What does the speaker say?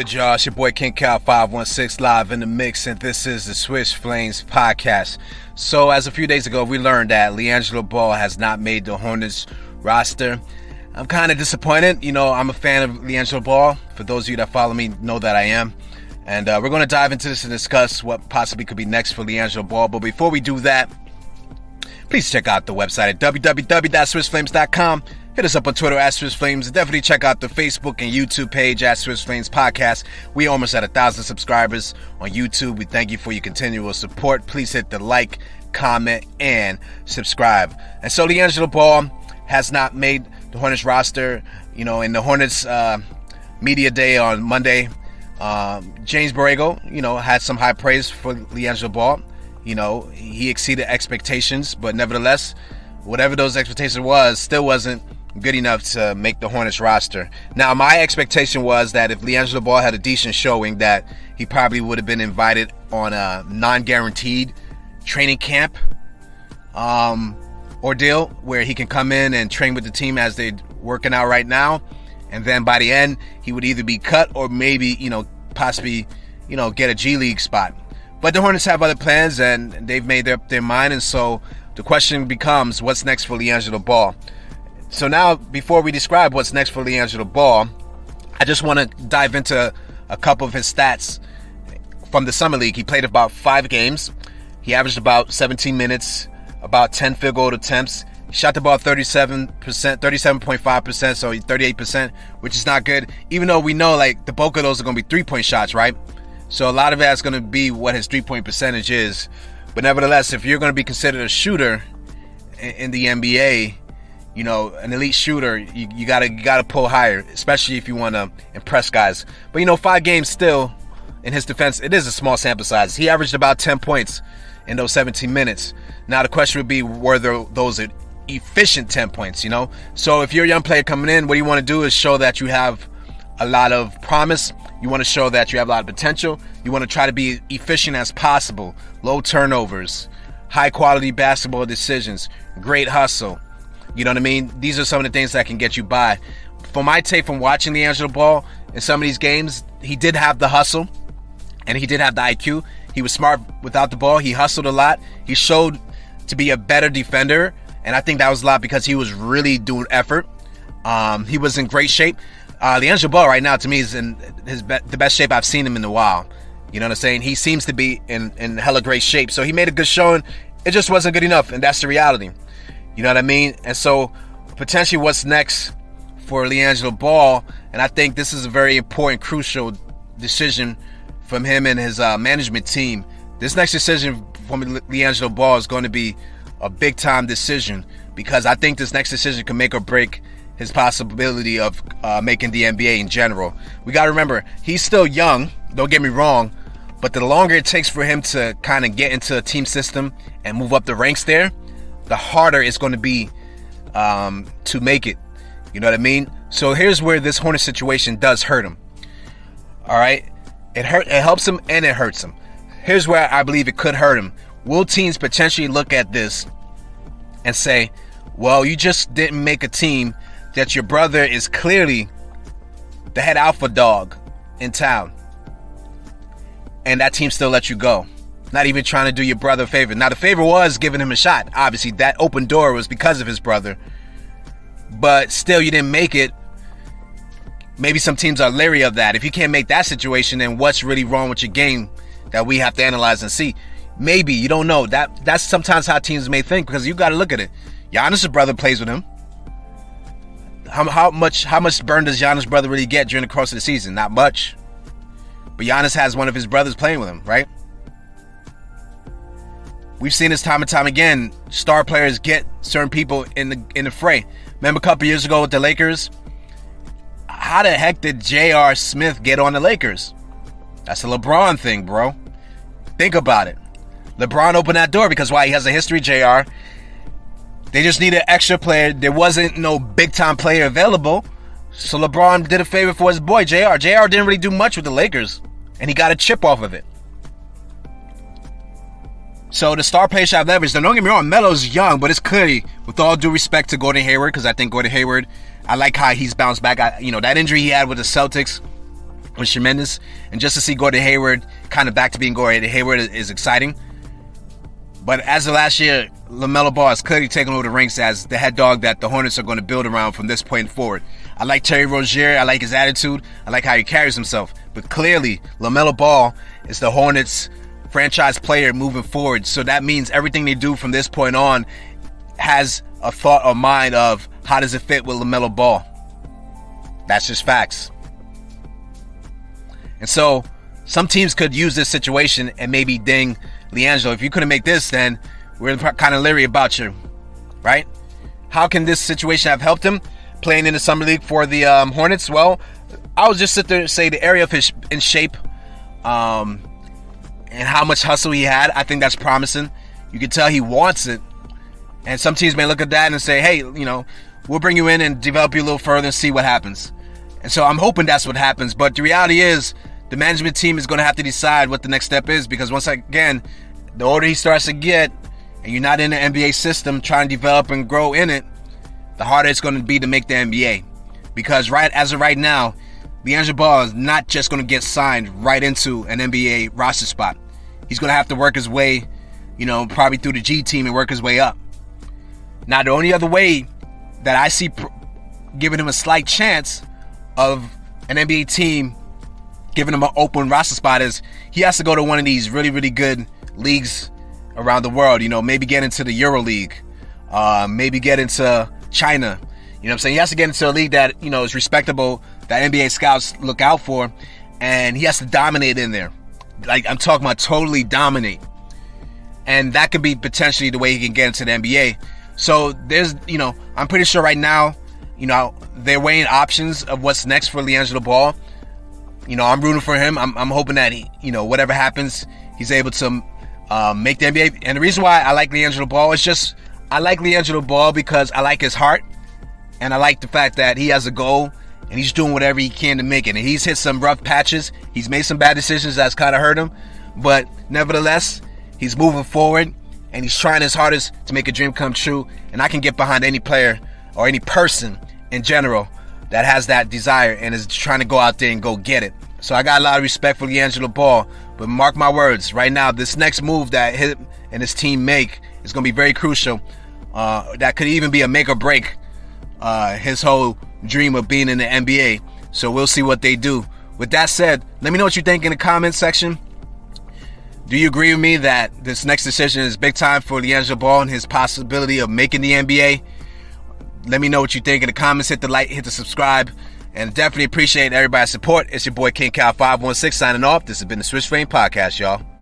good, y'all? It's your boy King Cal 516 live in the mix, and this is the Swiss Flames podcast. So, as a few days ago, we learned that LiAngelo Ball has not made the Hornets roster. I'm kind of disappointed. You know, I'm a fan of LiAngelo Ball. For those of you that follow me, know that I am. And we're going to dive into this and discuss what possibly could be next for LiAngelo Ball. But before we do that, please check out the website at www.swissflames.com. Hit us up on Twitter at Swiss Flames. Definitely check out the Facebook and YouTube page at Swiss Flames Podcast. We almost at 1,000 subscribers on YouTube. We thank you for your continual support. Please hit the like, comment, and subscribe. And so LiAngelo Ball has not made the Hornets roster. You know, in the Hornets media day on Monday, James Borrego, had some high praise for LiAngelo Ball. You know, he exceeded expectations, but nevertheless, whatever those expectations was, still wasn't good enough to make the Hornets roster. Now, my expectation was that if LiAngelo Ball had a decent showing, that he probably would have been invited on a non-guaranteed training camp ordeal where he can come in and train with the team as they're working out right now, and then by the end, he would either be cut or maybe, possibly, get a G League spot. But the Hornets have other plans, and they've made up their mind, and so the question becomes, what's next for LiAngelo Ball? So now, before we describe what's next for LiAngelo Ball, I just want to dive into a couple of his stats from the Summer League. He played about 5 games. He averaged about 17 minutes, about 10 field goal attempts. He shot the ball 37.5%, so 38%, which is not good. Even though we know, the bulk of those are going to be three-point shots, right? So a lot of that's going to be what his three-point percentage is. But nevertheless, if you're going to be considered a shooter in the NBA, an elite shooter, you gotta pull higher, especially if you want to impress guys. But 5 games still, in his defense, it is a small sample size. He averaged about 10 points in those 17 minutes. Now the question would be, were those efficient 10 points? So if you're a young player coming in, what you want to do is show that you have a lot of promise. You want to show that you have a lot of potential. You want to try to be efficient as possible. Low turnovers, high quality basketball decisions, great hustle. You know what I mean? These are some of the things that can get you by. For my take from watching LiAngelo Ball in some of these games, he did have the hustle and he did have the IQ. He was smart without the ball. He hustled a lot. He showed to be a better defender, and I think that was a lot because he was really doing effort. He was in great shape. LiAngelo Ball right now, to me, is in the best shape I've seen him in a while. You know what I'm saying? He seems to be in hella great shape. So he made a good showing. It just wasn't good enough, and that's the reality. You know what I mean? And so potentially what's next for LiAngelo Ball, and I think this is a very important, crucial decision from him and his management team. This next decision from LiAngelo Ball is going to be a big-time decision, because I think this next decision can make or break his possibility of making the NBA in general. We got to remember, he's still young, don't get me wrong, but the longer it takes for him to kind of get into a team system and move up the ranks there, the harder it's going to be to make it. You know what I mean? So here's where this Hornet situation does hurt him. All right? It helps him and it hurts him. Here's where I believe it could hurt him. Will teams potentially look at this and say, well, you just didn't make a team that your brother is clearly the head alpha dog in town, and that team still let you go, not even trying to do your brother a favor. Now, the favor was giving him a shot. Obviously, that open door was because of his brother, but still, you didn't make it. Maybe some teams are leery of that. If you can't make that situation, then what's really wrong with your game that we have to analyze and see? Maybe, you don't know. That's sometimes how teams may think, because you got to look at it. Giannis' brother plays with him. How much burn does Giannis' brother really get during the course of the season? Not much. But Giannis has one of his brothers playing with him, right? We've seen this time and time again. Star players get certain people in the fray. Remember a couple years ago with the Lakers? How the heck did J.R. Smith get on the Lakers? That's a LeBron thing, bro. Think about it. LeBron opened that door because why? He has a history, J.R. They just needed an extra player. There wasn't no big-time player available. So LeBron did a favor for his boy, JR. JR didn't really do much with the Lakers, and he got a chip off of it. So the star players have leverage. Now, don't get me wrong, Melo's young, but it's clearly, with all due respect to Gordon Hayward, because I think Gordon Hayward, I like how he's bounced back. That injury he had with the Celtics, was tremendous. And just to see Gordon Hayward kind of back to being Gordon Hayward is exciting. But as of last year, LaMelo Ball has clearly taken over the ranks as the head dog that the Hornets are going to build around from this point forward. I like Terry Rozier. I like his attitude. I like how he carries himself. But clearly, LaMelo Ball is the Hornets' franchise player moving forward. So that means everything they do from this point on has a thought or mind of how does it fit with LaMelo Ball. That's just facts. And so some teams could use this situation and maybe ding LiAngelo. If you couldn't make this, then we're kind of leery about you, right? How can this situation have helped him playing in the summer league for the Hornets? Well, I would just sit there and say the area of his in shape and how much hustle he had. I think that's promising. You can tell he wants it. And some teams may look at that and say, hey, we'll bring you in and develop you a little further and see what happens. And so I'm hoping that's what happens. But the reality is the management team is going to have to decide what the next step is, because once again, the older he starts to get and you're not in the NBA system trying to develop and grow in it, the harder it's going to be to make the NBA. Because as of right now, LiAngelo Ball is not just going to get signed right into an NBA roster spot. He's going to have to work his way, probably through the G team and work his way up. Now, the only other way that I see giving him a slight chance of an NBA team giving him an open roster spot is he has to go to one of these really, really good leagues around the world. Maybe get into the Euro League, maybe get into China. You know what I'm saying? He has to get into a league that, is respectable, that NBA scouts look out for, and he has to dominate in there. Like, I'm talking about totally dominate. And that could be potentially the way he can get into the NBA. So there's, I'm pretty sure right now, they're weighing options of what's next for LiAngelo Ball. I'm rooting for him. I'm hoping that he, whatever happens, he's able to make the NBA. And the reason why I like LiAngelo Ball is just, I like LiAngelo Ball because I like his heart. And I like the fact that he has a goal and he's doing whatever he can to make it. And he's hit some rough patches. He's made some bad decisions that's kind of hurt him. But nevertheless, he's moving forward and he's trying his hardest to make a dream come true. And I can get behind any player or any person in general that has that desire and is trying to go out there and go get it. So I got a lot of respect for LiAngelo Ball. But mark my words, right now, this next move that him and his team make is going to be very crucial. That could even be a make or break his whole dream of being in the NBA. So we'll see what they do. With that said, let me know what you think in the comment section. Do you agree with me that this next decision is big time for LiAngelo Ball and his possibility of making the NBA? Let me know what you think in the comments. Hit the like, hit the subscribe, and definitely appreciate everybody's support. It's your boy King Cal 516 signing off. This has been the Switch Frame Podcast, y'all.